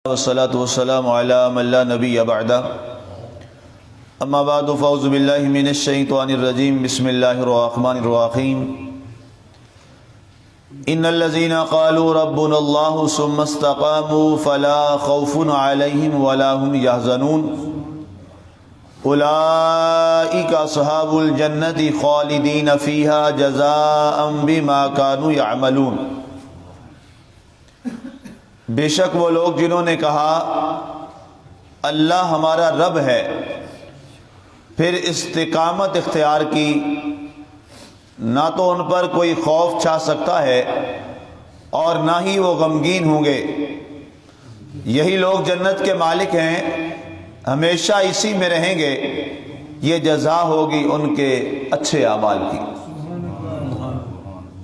والصلاة والسلام على من لا نبي بعده اما بعد فاعوذ بالله من الشيطان الرجيم بسم الله الرحمن الرحيم ان الذين قالوا ربنا الله ثم استقاموا فلا خوف عليهم ولا هم يحزنون اولئك اصحاب الجنة خالدين فيها جزاء بما كانوا يعملون۔ بے شک وہ لوگ جنہوں نے کہا اللہ ہمارا رب ہے، پھر استقامت اختیار کی، نہ تو ان پر کوئی خوف چھا سکتا ہے اور نہ ہی وہ غمگین ہوں گے، یہی لوگ جنت کے مالک ہیں، ہمیشہ اسی میں رہیں گے، یہ جزا ہوگی ان کے اچھے اعمال کی۔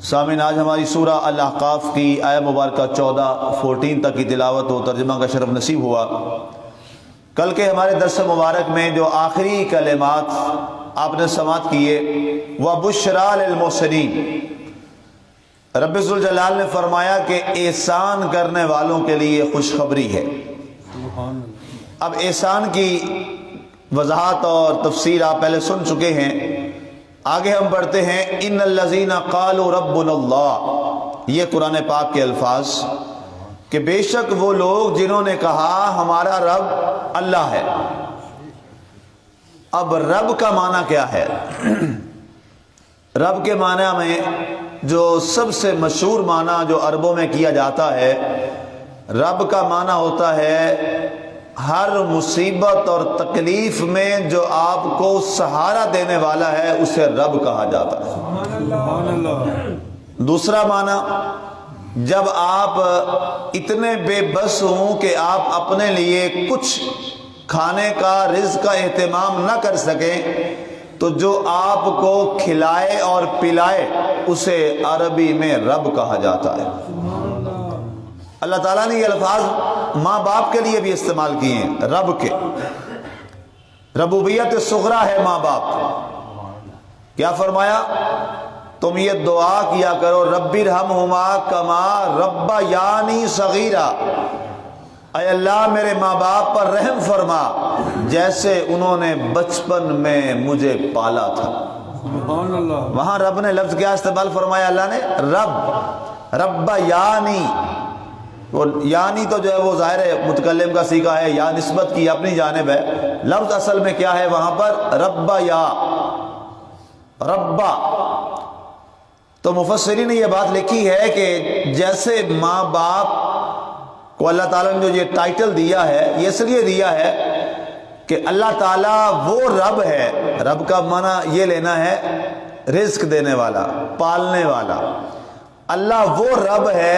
سامعین، آج ہماری سورہ الاحقاف کی آیہ مبارکہ 14 تک کی تلاوت و ترجمہ کا شرف نصیب ہوا۔ کل کے ہمارے درس مبارک میں جو آخری کلمات آپ نے سماعت کیے، وَبُشْرَىٰ لِلْمُحْسِنِينَ، رب ذوالجلال نے فرمایا کہ احسان کرنے والوں کے لیے خوشخبری ہے۔ اب احسان کی وضاحت اور تفسیر آپ پہلے سن چکے ہیں، آگے ہم پڑھتے ہیں ان الذین قالوا ربنا اللہ، یہ قرآن پاک کے الفاظ کہ بے شک وہ لوگ جنہوں نے کہا ہمارا رب اللہ ہے۔ اب رب کا معنی کیا ہے؟ رب کے معنی میں جو سب سے مشہور معنی جو عربوں میں کیا جاتا ہے، رب کا معنی ہوتا ہے ہر مصیبت اور تکلیف میں جو آپ کو سہارا دینے والا ہے اسے رب کہا جاتا ہے۔ دوسرا معنی، جب آپ اتنے بے بس ہوں کہ آپ اپنے لیے کچھ کھانے کا رزق کا اہتمام نہ کر سکیں تو جو آپ کو کھلائے اور پلائے اسے عربی میں رب کہا جاتا ہے۔ اللہ تعالیٰ نے یہ الفاظ ماں باپ کے لیے بھی استعمال کیے ہیں، رب کے۔ ربوبیت صغریٰ ہے ماں باپ۔ کیا فرمایا؟ تم یہ دعا کیا کرو رب ارحمہما کما ربیانی صغیرا، اے اللہ میرے ماں باپ پر رحم فرما جیسے انہوں نے بچپن میں مجھے پالا تھا۔ وہاں رب نے لفظ کیا استعمال فرمایا؟ اللہ نے رب یعنی، وہ یعنی تو جو ہے وہ ظاہر ہے متکلم کا سیغہ ہے، یا نسبت کی اپنی جانب ہے، لفظ اصل میں کیا ہے وہاں پر؟ ربا یا ربا۔ تو مفسرین نے یہ بات لکھی ہے کہ جیسے ماں باپ کو اللہ تعالیٰ نے جو یہ ٹائٹل دیا ہے، یہ اس لیے دیا ہے کہ اللہ تعالیٰ وہ رب ہے، رب کا معنی یہ لینا ہے رزق دینے والا، پالنے والا۔ اللہ وہ رب ہے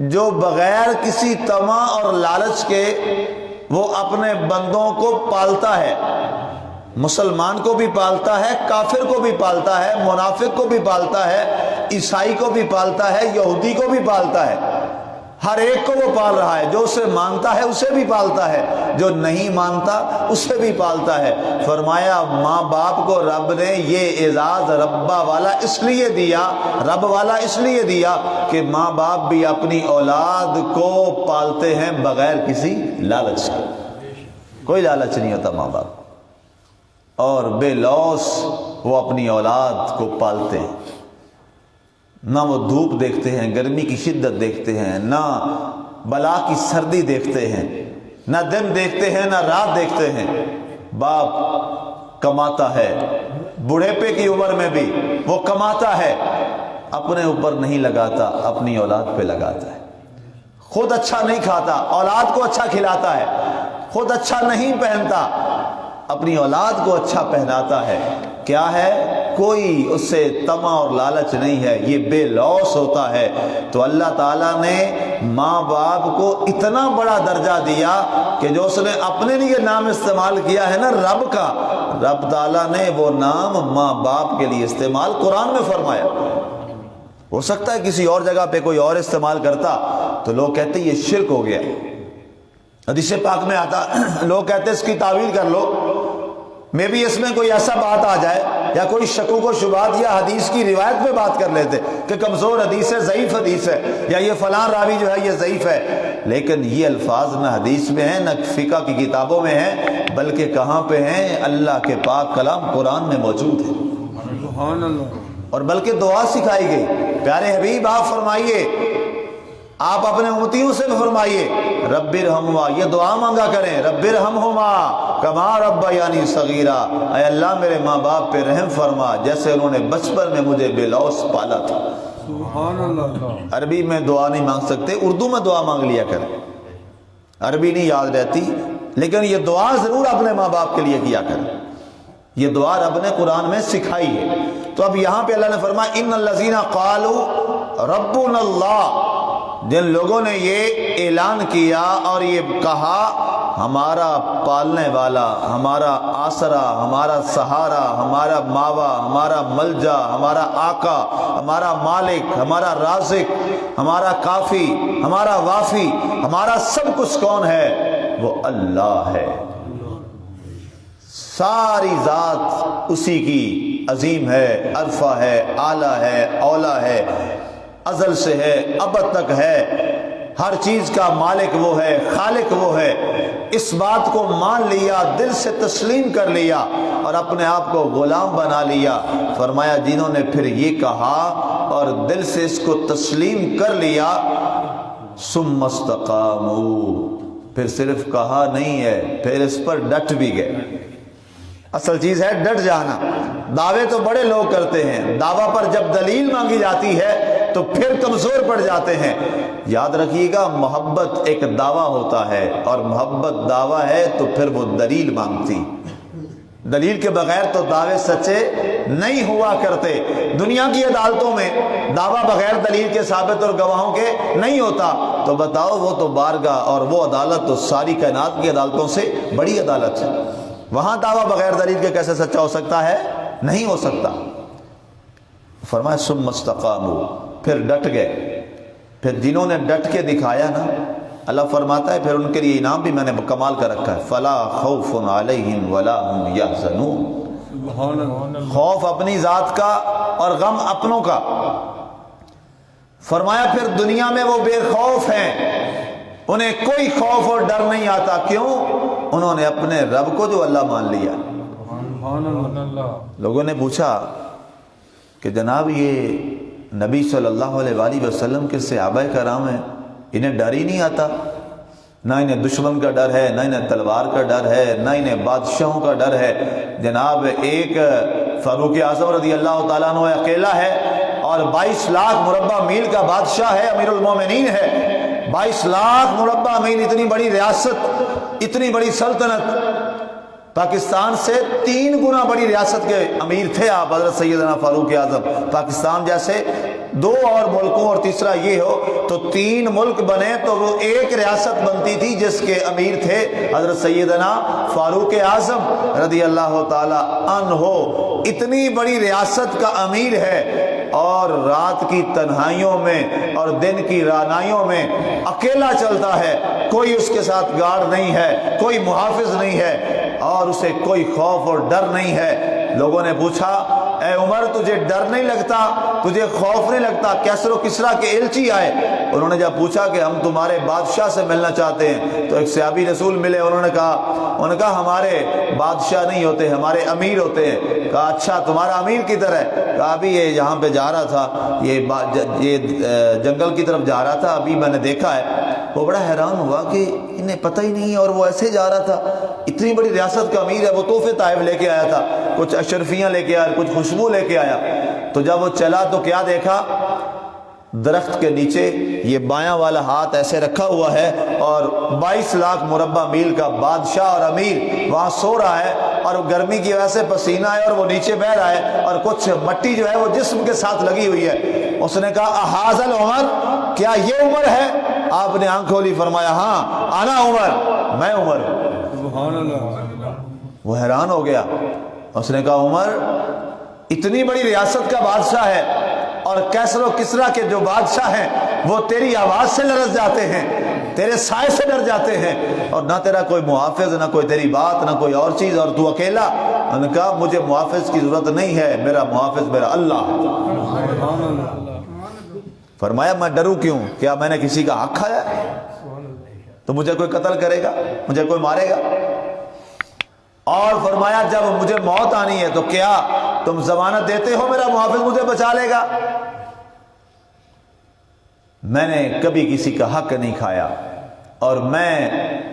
جو بغیر کسی طمع اور لالچ کے وہ اپنے بندوں کو پالتا ہے، مسلمان کو بھی پالتا ہے، کافر کو بھی پالتا ہے، منافق کو بھی پالتا ہے، عیسائی کو بھی پالتا ہے، یہودی کو بھی پالتا ہے، ہر ایک کو وہ پال رہا ہے۔ جو اسے مانتا ہے اسے بھی پالتا ہے، جو نہیں مانتا اسے بھی پالتا ہے۔ فرمایا ماں باپ کو رب نے یہ اعزاز ربا والا اس لیے دیا، رب والا اس لیے دیا کہ ماں باپ بھی اپنی اولاد کو پالتے ہیں بغیر کسی لالچ کے۔ کوئی لالچ نہیں ہوتا ماں باپ، اور بے لوث وہ اپنی اولاد کو پالتے ہیں۔ نہ وہ دھوپ دیکھتے ہیں، گرمی کی شدت دیکھتے ہیں، نہ بلا کی سردی دیکھتے ہیں، نہ دن دیکھتے ہیں نہ رات دیکھتے ہیں۔ باپ کماتا ہے، بڑھیپے کی عمر میں بھی وہ کماتا ہے، اپنے اوپر نہیں لگاتا، اپنی اولاد پہ لگاتا ہے۔ خود اچھا نہیں کھاتا، اولاد کو اچھا کھلاتا ہے، خود اچھا نہیں پہنتا، اپنی اولاد کو اچھا پہناتا ہے۔ کیا ہے؟ کوئی اس سے طمع اور لالچ نہیں ہے، یہ بے لوث ہوتا ہے۔ تو اللہ تعالیٰ نے ماں باپ کو اتنا بڑا درجہ دیا کہ جو اس نے اپنے لیے نام استعمال کیا ہے نا رب کا، رب تعالیٰ نے وہ نام ماں باپ کے لیے استعمال قرآن میں فرمایا۔ ہو سکتا ہے کسی اور جگہ پہ کوئی اور استعمال کرتا تو لوگ کہتے یہ شرک ہو گیا۔ حدیث پاک میں آتا، لوگ کہتے اس کی تعویل کر لو، میں بھی اس میں کوئی ایسا بات آ جائے یا کوئی شکوک و شبہات یا حدیث کی روایت پہ بات کر لیتے کہ کمزور حدیث ہے، ضعیف حدیث ہے، یا یہ فلاں راوی جو ہے یہ ضعیف ہے، لیکن یہ الفاظ نہ حدیث میں ہیں نہ فقہ کی کتابوں میں ہیں، بلکہ کہاں پہ ہیں؟ اللہ کے پاک کلام قرآن میں موجود ہے، سبحان اللہ۔ اور بلکہ دعا سکھائی گئی۔ پیارے حبیب آپ فرمائیے، آپ اپنے امتیوں سے بھی فرمائیے رب ارحمہما، یہ دعا مانگا کریں، رب ارحمہما کما ربیانی صغیرا، اے اللہ میرے ماں باپ پہ رحم فرما جیسے انہوں نے بچپن میں مجھے بے لوث پالا تھا۔ سبحان اللہ۔ عربی میں دعا نہیں مانگ سکتے، اردو میں دعا مانگ لیا کریں، عربی نہیں یاد رہتی، لیکن یہ دعا ضرور اپنے ماں باپ کے لیے کیا کریں، یہ دعا رب نے قرآن میں سکھائی ہے۔ تو اب یہاں پہ اللہ نے فرمایا ان الذین قالوا ربنا اللہ، جن لوگوں نے یہ اعلان کیا اور یہ کہا ہمارا پالنے والا، ہمارا آسرا، ہمارا سہارا، ہمارا ماوا، ہمارا ملجا، ہمارا آقا، ہمارا مالک، ہمارا رازق، ہمارا کافی، ہمارا وافی، ہمارا سب کچھ کون ہے؟ وہ اللہ ہے۔ ساری ذات اسی کی عظیم ہے، عرفہ ہے، اعلیٰ ہے، اولا ہے، ازل سے ہے، ابد تک ہے، ہر چیز کا مالک وہ ہے، خالق وہ ہے۔ اس بات کو مان لیا، دل سے تسلیم کر لیا اور اپنے آپ کو غلام بنا لیا۔ فرمایا جنہوں نے پھر یہ کہا اور دل سے اس کو تسلیم کر لیا، ثم استقاموا، پھر صرف کہا نہیں ہے، پھر اس پر ڈٹ بھی گئے۔ اصل چیز ہے ڈٹ جانا۔ دعوے تو بڑے لوگ کرتے ہیں، دعویٰ پر جب دلیل مانگی جاتی ہے تو پھر کمزور پڑ جاتے ہیں۔ یاد رکھیے گا، محبت ایک دعویٰ ہوتا ہے، اور محبت دعویٰ ہے تو پھر وہ دلیل مانگتی۔ دلیل کے بغیر تو دعوے سچے نہیں ہوا کرتے۔ دنیا کی عدالتوں میں دعویٰ بغیر دلیل کے ثابت اور گواہوں کے نہیں ہوتا، تو بتاؤ وہ تو بارگاہ اور وہ عدالت تو ساری کائنات کی عدالتوں سے بڑی عدالت ہے، وہاں دعویٰ بغیر دلیل کے کیسے سچا ہو سکتا ہے؟ نہیں ہو سکتا۔ فرمایا ثم استقاموا، پھر ڈٹ گئے۔ پھر جنہوں نے ڈٹ کے دکھایا نا، اللہ فرماتا ہے پھر ان کے لیے انعام بھی میں نے کمال کر رکھا ہے، فلا خوف علیہم ولا هم یحزنون، سبحان اللہ۔ خوف اپنی ذات کا اور غم اپنوں کا۔ فرمایا پھر دنیا میں وہ بے خوف ہیں، انہیں کوئی خوف اور ڈر نہیں آتا۔ کیوں؟ انہوں نے اپنے رب کو جو اللہ مان لیا۔ سبحان اللہ۔ لوگوں نے پوچھا کہ جناب یہ نبی صلی اللہ علیہ وآلہ وسلم کے صحابہ کرام ہیں، انہیں ڈر ہی نہیں آتا؟ نہ انہیں دشمن کا ڈر ہے، نہ انہیں تلوار کا ڈر ہے، نہ انہیں بادشاہوں کا ڈر ہے۔ جناب ایک فاروق اعظم رضی اللہ تعالیٰ عنہ اکیلا ہے اور 22 لاکھ مربع میل کا بادشاہ ہے، امیر المومنین ہے۔ 22 لاکھ مربع میل، اتنی بڑی ریاست، اتنی بڑی سلطنت، پاکستان سے 3 گنا بڑی ریاست کے امیر تھے آپ، حضرت سیدنا فاروق اعظم۔ پاکستان جیسے 2 اور ملکوں اور تیسرا یہ ہو تو 3 ملک بنے تو وہ ایک ریاست بنتی تھی جس کے امیر تھے حضرت سیدنا فاروق اعظم رضی اللہ تعالی عنہ۔ اتنی بڑی ریاست کا امیر ہے اور رات کی تنہائیوں میں اور دن کی رانائیوں میں اکیلا چلتا ہے، کوئی اس کے ساتھ گارڈ نہیں ہے، کوئی محافظ نہیں ہے اور اسے کوئی خوف اور ڈر نہیں ہے۔ لوگوں نے پوچھا اے عمر تجھے ڈر نہیں لگتا، تجھے خوف نہیں لگتا؟ کیسر و کسریٰ کے ایلچی آئے، انہوں نے جب پوچھا کہ ہم تمہارے بادشاہ سے ملنا چاہتے ہیں، تو ایک صحابی رسول ملے، انہوں نے کہا ہمارے بادشاہ نہیں ہوتے، ہمارے امیر ہوتے ہیں۔ کہا اچھا تمہارا امیر کدھر ہے؟ کہا ابھی یہ یہاں پہ جا رہا تھا، یہ جنگل کی طرف جا رہا تھا، ابھی میں نے دیکھا ہے۔ وہ بڑا حیران ہوا کہ انہیں پتہ ہی نہیں اور وہ ایسے جا رہا تھا، اتنی بڑی ریاست کا امیر ہے۔ وہ تحفے طائف لے کے آیا تھا، کچھ اشرفیاں لے کے آیا، کچھ خوشبو لے کے آیا۔ تو جب وہ چلا تو کیا دیکھا؟ درخت کے نیچے یہ بایاں والا ہاتھ ایسے رکھا ہوا ہے اور 22 لاکھ مربع میل کا بادشاہ اور امیر وہاں سو رہا ہے، اور گرمی کی وجہ سے پسینہ ہے اور وہ نیچے بہ رہا ہے اور کچھ مٹی جو ہے وہ جسم کے ساتھ لگی ہوئی ہے۔ اس نے کہا احاذ العمر، کیا یہ عمر ہے؟ آپ نے آنکھ کھولی، فرمایا ہاں انا عمر، میں عمر۔ سبحان اللہ۔ وہ حیران ہو گیا۔ اس نے کہا عمر اتنی بڑی ریاست کا بادشاہ ہے اور کیسر و کسریٰ کے جو بادشاہ ہیں وہ تیری آواز سے لرز جاتے ہیں، تیرے سائے سے ڈر جاتے ہیں، اور نہ تیرا کوئی محافظ، نہ کوئی تیری بات، نہ کوئی اور چیز، اور تو اکیلا۔ انہوں نے کہا مجھے محافظ کی ضرورت نہیں ہے، میرا محافظ میرا اللہ۔ فرمایا میں ڈروں کیوں؟ کیا میں نے کسی کا حق کھایا؟ تو مجھے کوئی قتل کرے گا، مجھے کوئی مارے گا؟ اور فرمایا جب مجھے موت آنی ہے تو کیا تم ضمانت دیتے ہو میرا محافظ مجھے بچا لے گا؟ میں نے کبھی کسی کا حق نہیں کھایا اور میں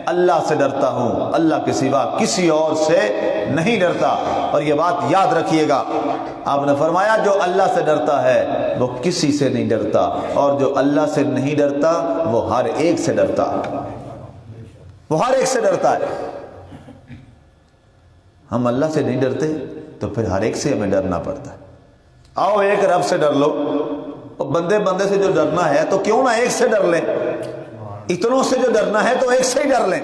اللہ سے ڈرتا ہوں، اللہ کے سوا کسی اور سے نہیں ڈرتا۔ اور یہ بات یاد رکھیے گا، آپ نے فرمایا جو اللہ سے ڈرتا ہے وہ کسی سے نہیں ڈرتا، اور جو اللہ سے نہیں ڈرتا وہ ہر ایک سے ڈرتا، وہ ہر ایک سے ڈرتا ہے۔ ہم اللہ سے نہیں ڈرتے تو پھر ہر ایک سے ہمیں ڈرنا پڑتا ہے۔ آؤ ایک رب سے ڈر لو، اور بندے بندے سے جو ڈرنا ہے تو کیوں نہ ایک سے ڈر لیں، اتنوں سے جو ڈرنا ہے تو ایک سے ہی ڈر لیں۔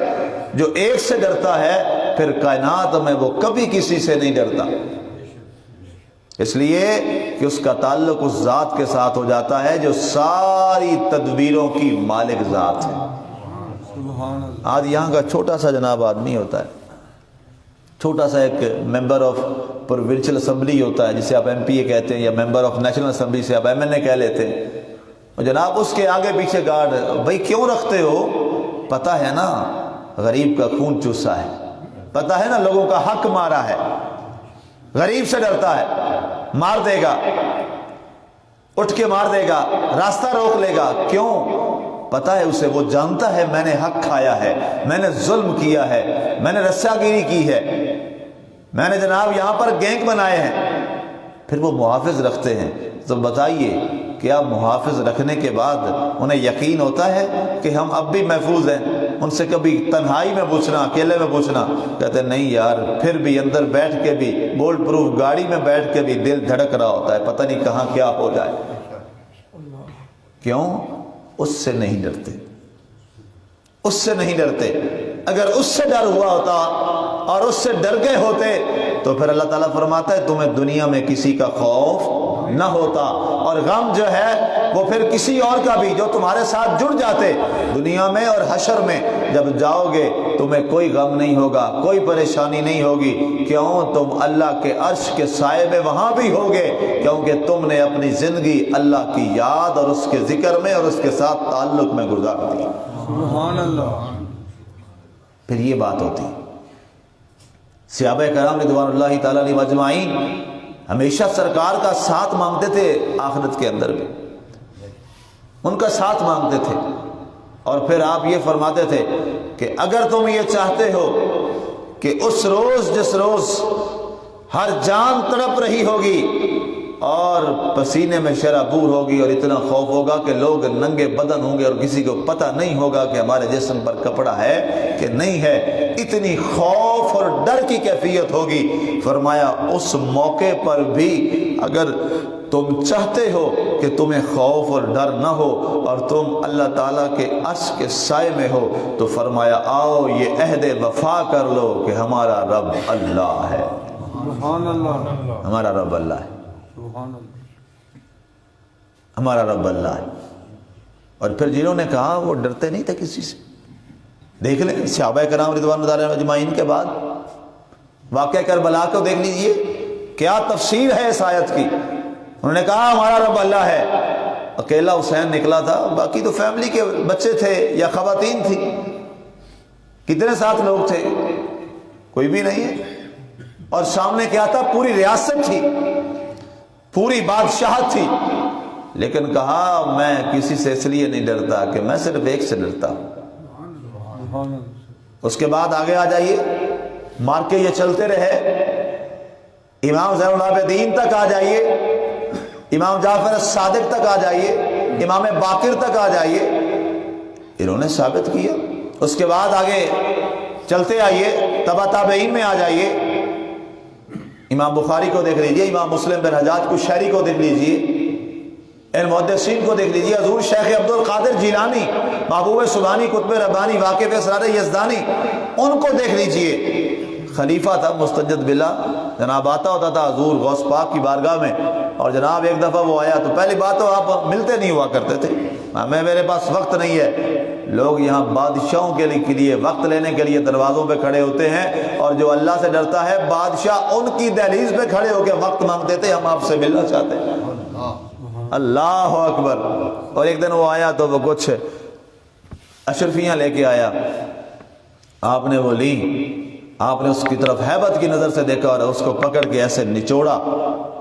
جو ایک سے ڈرتا ہے پھر کائنات میں وہ کبھی کسی سے نہیں ڈرتا، اس لیے کہ اس کا تعلق اس ذات کے ساتھ ہو جاتا ہے جو ساری تدبیروں کی مالک ذات ہے۔ سبحان اللہ۔ آج یہاں کا چھوٹا سا جناب آدمی ہوتا ہے، چھوٹا سا ایک ممبر آف پروونشل اسمبلی ہوتا ہے جسے آپ ایم پی اے کہتے ہیں، یا ممبر آف نیشنل اسمبلی سے آپ ایم این اے کہہ لیتے ہیں، اور جناب اس کے آگے پیچھے گارڈ، بھائی کیوں رکھتے ہو؟ پتہ ہے نا غریب کا خون چوسا ہے، پتہ ہے نا لوگوں کا حق مارا ہے، غریب سے ڈرتا ہے، مار دے گا، اٹھ کے مار دے گا، راستہ روک لے گا، کیوں؟ پتہ ہے اسے، وہ جانتا ہے میں نے حق کھایا ہے، میں نے ظلم کیا ہے، میں نے رسا گیری کی ہے، میں نے جناب یہاں پر گینگ بنائے ہیں، پھر وہ محافظ رکھتے ہیں۔ تو بتائیے کیا محافظ رکھنے کے بعد انہیں یقین ہوتا ہے کہ ہم اب بھی محفوظ ہیں؟ ان سے کبھی تنہائی میں پوچھنا، اکیلے میں پوچھنا، کہتے ہیں نہیں یار، پھر بھی اندر بیٹھ کے بھی، بولٹ پروف گاڑی میں بیٹھ کے بھی دل دھڑک رہا ہوتا ہے، پتہ نہیں کہاں کیا ہو جائے۔ کیوں؟ اس سے نہیں ڈرتے، اس سے نہیں ڈرتے۔ اگر اس سے ڈر ہوا ہوتا اور اس سے ڈر گئے ہوتے تو پھر اللہ تعالیٰ فرماتا ہے تمہیں دنیا میں کسی کا خوف نہ ہوتا، اور غم جو ہے وہ پھر کسی اور کا بھی جو تمہارے ساتھ جڑ جاتے دنیا میں اور حشر میں، جب جاؤ گے تمہیں کوئی غم نہیں ہوگا، کوئی پریشانی نہیں ہوگی۔ کیوں؟ تم اللہ کے عرش کے سائے میں وہاں بھی ہوگے، کیونکہ تم نے اپنی زندگی اللہ کی یاد اور اس کے ذکر میں اور اس کے ساتھ تعلق میں گزار دی۔ سبحان اللہ۔ پھر یہ بات ہوتی، صحابہ کرام رضوان اللہ تعالیٰ علیہم اجمعین ہمیشہ سرکار کا ساتھ مانگتے تھے، آخرت کے اندر بھی ان کا ساتھ مانگتے تھے، اور پھر آپ یہ فرماتے تھے کہ اگر تم یہ چاہتے ہو کہ اس روز جس روز ہر جان تڑپ رہی ہوگی اور پسینے میں شرابور ہوگی اور اتنا خوف ہوگا کہ لوگ ننگے بدن ہوں گے اور کسی کو پتہ نہیں ہوگا کہ ہمارے جسم پر کپڑا ہے کہ نہیں ہے، اتنی خوف اور ڈر کی کیفیت ہوگی، فرمایا اس موقع پر بھی اگر تم چاہتے ہو کہ تمہیں خوف اور ڈر نہ ہو اور تم اللہ تعالیٰ کے عرش کے سائے میں ہو تو فرمایا آؤ یہ عہد وفا کر لو کہ ہمارا رب اللہ ہے، سبحان اللہ۔ ہمارا رب اللہ ہے، سبحان اللہ۔ ہمارا رب اللہ ہے۔ اور پھر جنہوں نے کہا وہ ڈرتے نہیں تھے کسی سے، دیکھ لیں صحابہ کرام رضوان اللہ علیہم اجمعین کے بعد واقعہ کربلا کو دیکھ لیجئے، کیا تفسیر ہے اس آیت کی۔ انہوں نے کہا ہمارا رب اللہ ہے، اکیلا حسین نکلا تھا، باقی تو فیملی کے بچے تھے یا خواتین تھی، کتنے ساتھ لوگ تھے؟ کوئی بھی نہیں ہے۔ اور سامنے کیا تھا؟ پوری ریاست تھی، پوری بادشاہت تھی، لیکن کہا میں کسی سے اس لیے نہیں ڈرتا کہ میں صرف ایک سے ڈرتا ہوں۔ اس کے بعد آگے آ جائیے، مار کے یہ چلتے رہے، امام زین العابدین تک آ جائیے، امام جعفر الصادق تک آ جائیے، امام باقر تک آ جائیے، انہوں نے ثابت کیا۔ اس کے بعد آگے چلتے آئیے، تبع تابعین میں آ جائیے، امام بخاری کو دیکھ لیجئے، امام مسلم بن حجاج کشمیری کو دیکھ لیجئے، ان محدثین کو دیکھ لیجئے، حضور شیخ عبد القادر جیلانی، محبوب سبحانی، قطب ربانی، واقف اسرار یزدانی، ان کو دیکھ لیجئے۔ خلیفہ تھا مستجد باللہ، جناب آتا ہوتا تھا حضور غوث پاک کی بارگاہ میں، اور جناب ایک دفعہ وہ آیا تو پہلی بات تو آپ ملتے نہیں ہوا کرتے تھے، میرے پاس وقت نہیں ہے۔ لوگ یہاں بادشاہوں کے لیے وقت لینے کے لیے دروازوں پہ کھڑے ہوتے ہیں، اور جو اللہ سے ڈرتا ہے بادشاہ ان کی دہلیز پہ کھڑے ہو کے وقت مانگتے تھے، ہم آپ سے ملنا چاہتے ہیں۔ اللہ اکبر۔ اور ایک دن وہ آیا تو وہ کچھ اشرفیاں لے کے آیا، آپ نے وہ لی، آپ نے اس کی طرف ہیبت کی نظر سے دیکھا اور اس کو پکڑ کے ایسے نچوڑا،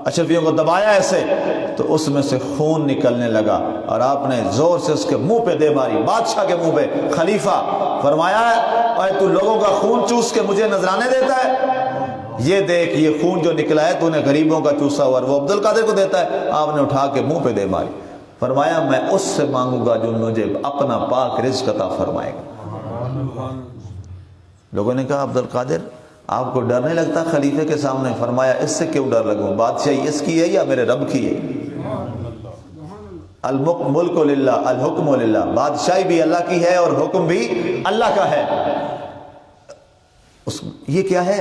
اشرفیوں کو دبایا ایسے، تو اس میں سے خون نکلنے لگا اور آپ نے زور سے اس کے منہ پہ دے ماری، بادشاہ کے منہ پہ، خلیفہ، فرمایا اے تو لوگوں کا خون چوس کے مجھے نذرانے دیتا ہے، یہ دیکھ یہ خون جو نکلا ہے تو نے غریبوں کا چوسا ہوا، اور وہ عبد القادر کو دیتا ہے۔ آپ نے اٹھا کے منہ پہ دے ماری، فرمایا میں اس سے مانگوں گا جو مجھے اپنا پاک رزق عطا فرمائے گا۔ لوگوں نے کہا عبد القادر آپ کو ڈر نہیں لگتا خلیفے کے سامنے؟ فرمایا اس سے کیوں ڈر لگوں، بادشاہی اس کی ہے یا میرے رب کی ہے؟ الملک للہ الحکم للہ، بادشاہی بھی اللہ کی ہے اور حکم بھی اللہ کا ہے۔ یہ کیا ہے؟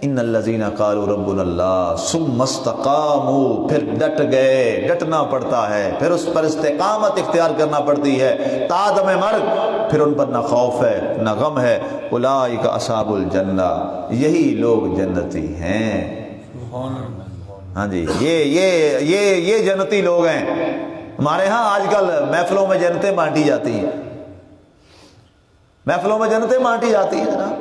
ان الذین قالوا ربنا اللہ ثم استقاموا، پھر ڈٹ گئے، ڈٹنا پڑتا ہے، پھر اس پر استقامت اختیار کرنا پڑتی ہے تا دم مرگ، پھر ان پر نہ خوف ہے نہ غم ہے۔ اولئک اصحاب الجنہ، یہی لوگ جنتی ہیں۔ ہاں جی، یہ جنتی لوگ ہیں۔ ہمارے ہاں آج کل محفلوں میں جنتیں بانٹی جاتی ہیں، محفلوں میں جنتیں بانٹی جاتی ہیں جناب،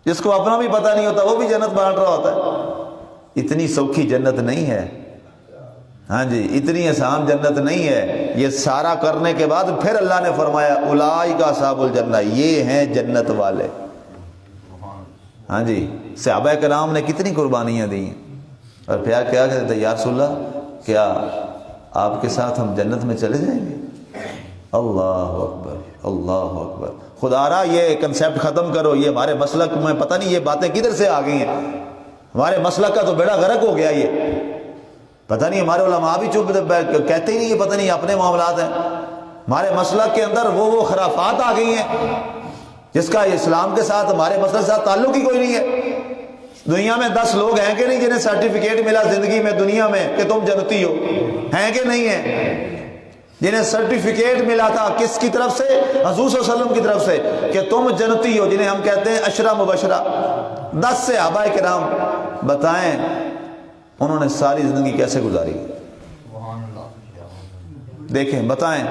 جس کو اپنا بھی پتہ نہیں ہوتا وہ بھی جنت بانٹ رہا ہوتا ہے۔ اتنی سوکھی جنت نہیں ہے، ہاں جی، اتنی آسان جنت نہیں ہے۔ یہ سارا کرنے کے بعد پھر اللہ نے فرمایا اولئک اصحاب الجنہ، یہ ہیں جنت والے۔ ہاں جی، صحابہ کرام نے کتنی قربانیاں دی ہیں، اور پھر کیا کہتے تھے یا رسول اللہ کیا آپ کے ساتھ ہم جنت میں چلے جائیں گے؟ اللہ اکبر، اللہ اکبر۔ خدا را یہ کنسیپٹ ختم کرو، یہ ہمارے مسلک میں پتہ نہیں یہ باتیں کدھر سے آ گئی ہیں، ہمارے مسلک کا تو بیڑا غرق ہو گیا۔ یہ پتہ نہیں ہمارے علماء بھی چپ کہتے ہی نہیں، یہ پتہ نہیں اپنے معاملات ہیں۔ ہمارے مسلک کے اندر وہ خرافات آ گئی ہیں جس کا اسلام کے ساتھ، ہمارے مسلک کے ساتھ تعلق ہی کوئی نہیں ہے۔ دنیا میں 10 لوگ ہیں کہ نہیں جنہیں سرٹیفکیٹ ملا زندگی میں دنیا میں کہ تم جنتی ہو؟ ہیں کہ نہیں ہیں؟ جنہیں سرٹیفکیٹ ملا تھا کس کی طرف سے؟ حضور صلی اللہ علیہ وسلم کی طرف سے کہ تم جنتی ہو، جنہیں ہم کہتے ہیں عشرہ مبشرہ۔ 10 صحابہ کرام، بتائیں انہوں نے ساری زندگی کیسے گزاری؟ دیکھیں بتائیں،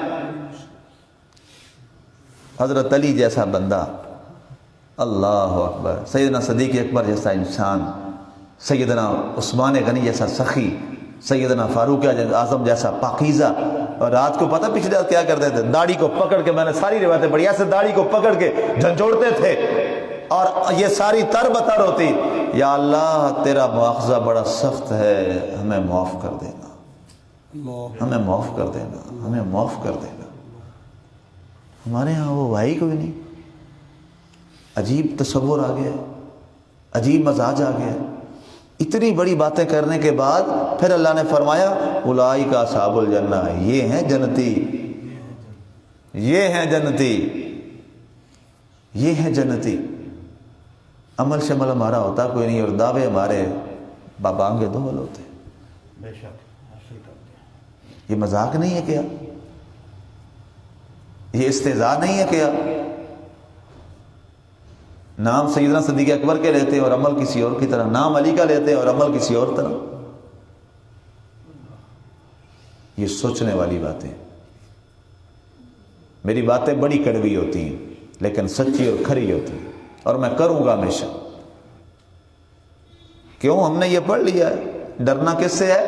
حضرت علی جیسا بندہ، اللہ اکبر، سیدنا صدیق اکبر جیسا انسان، سیدنا عثمان غنی جیسا سخی، سیدنا فاروق اعظم جیسا پاکیزہ۔ اور رات کو پتہ پچھلے رات کیا کرتے تھے؟ داڑھی کو پکڑ کے، میں نے ساری روایتیں پڑھی، ایسے داڑھی کو پکڑ کے جھنجھوڑتے تھے اور یہ ساری تر بتر ہوتی، یا اللہ تیرا مواخذہ بڑا سخت ہے، ہمیں معاف کر دینا، ہمیں معاف کر دینا، ہمیں معاف کر دینا۔ ہمارے ہاں وہ بھائی کوئی نہیں، عجیب تصور آ گیا، عجیب مزاج آ گیا۔ اتنی بڑی باتیں کرنے کے بعد پھر اللہ نے فرمایا اولئک اصحاب الجنہ، یہ ہیں جنتی، یہ ہیں جنتی، یہ ہیں جنتی۔ عمل شمل ہمارا ہوتا کوئی نہیں، اور دعوے ہمارے بابانگے دول ہوتے۔ یہ مذاق نہیں ہے کیا؟ یہ استہزاء نہیں ہے کیا؟ نام سیدنا صدیق اکبر کے لیتے ہیں اور عمل کسی اور کی طرح، نام علی کا لیتے ہیں اور عمل کسی اور طرح۔ یہ سوچنے والی باتیں، میری باتیں بڑی کڑوی ہوتی ہیں لیکن سچی اور کھری ہوتی ہیں، اور میں کروں گا ہمیشہ۔ کیوں؟ ہم نے یہ پڑھ لیا ہے، ڈرنا کس سے ہے؟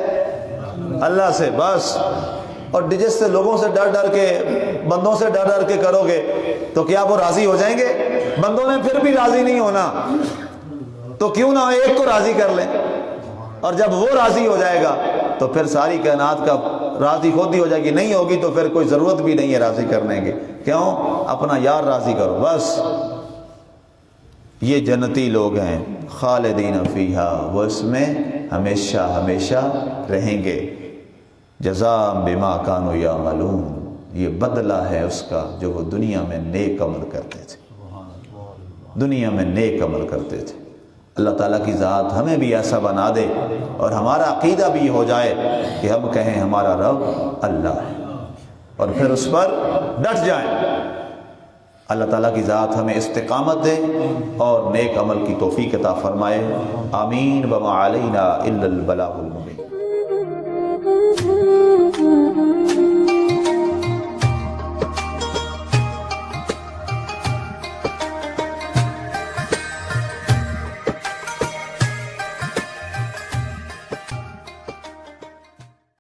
اللہ سے، بس۔ اور جس سے لوگوں سے ڈر ڈر کے، بندوں سے ڈر ڈر کے کرو گے تو کیا وہ راضی ہو جائیں گے؟ بندوں نے پھر بھی راضی نہیں ہونا، تو کیوں نہ ایک کو راضی کر لیں، اور جب وہ راضی ہو جائے گا تو پھر ساری کائنات کا راضی خود ہی ہو جائے گی، نہیں ہوگی تو پھر کوئی ضرورت بھی نہیں ہے راضی کرنے کی۔ کیوں؟ اپنا یار راضی کرو بس۔ یہ جنتی لوگ ہیں، خالدین فیہا، وہ اس میں ہمیشہ ہمیشہ رہیں گے۔ جزاء بما کانوا یعملون، یہ بدلہ ہے اس کا جو وہ دنیا میں نیک عمل کرتے تھے، دنیا میں نیک عمل کرتے تھے۔ اللہ تعالیٰ کی ذات ہمیں بھی ایسا بنا دے اور ہمارا عقیدہ بھی ہو جائے کہ ہم کہیں ہمارا رب اللہ ہے، اور پھر اس پر ڈٹ جائیں۔ اللہ تعالیٰ کی ذات ہمیں استقامت دے اور نیک عمل کی توفیق عطا فرمائے۔ آمین۔ وما علینا الا البلاغ المبین۔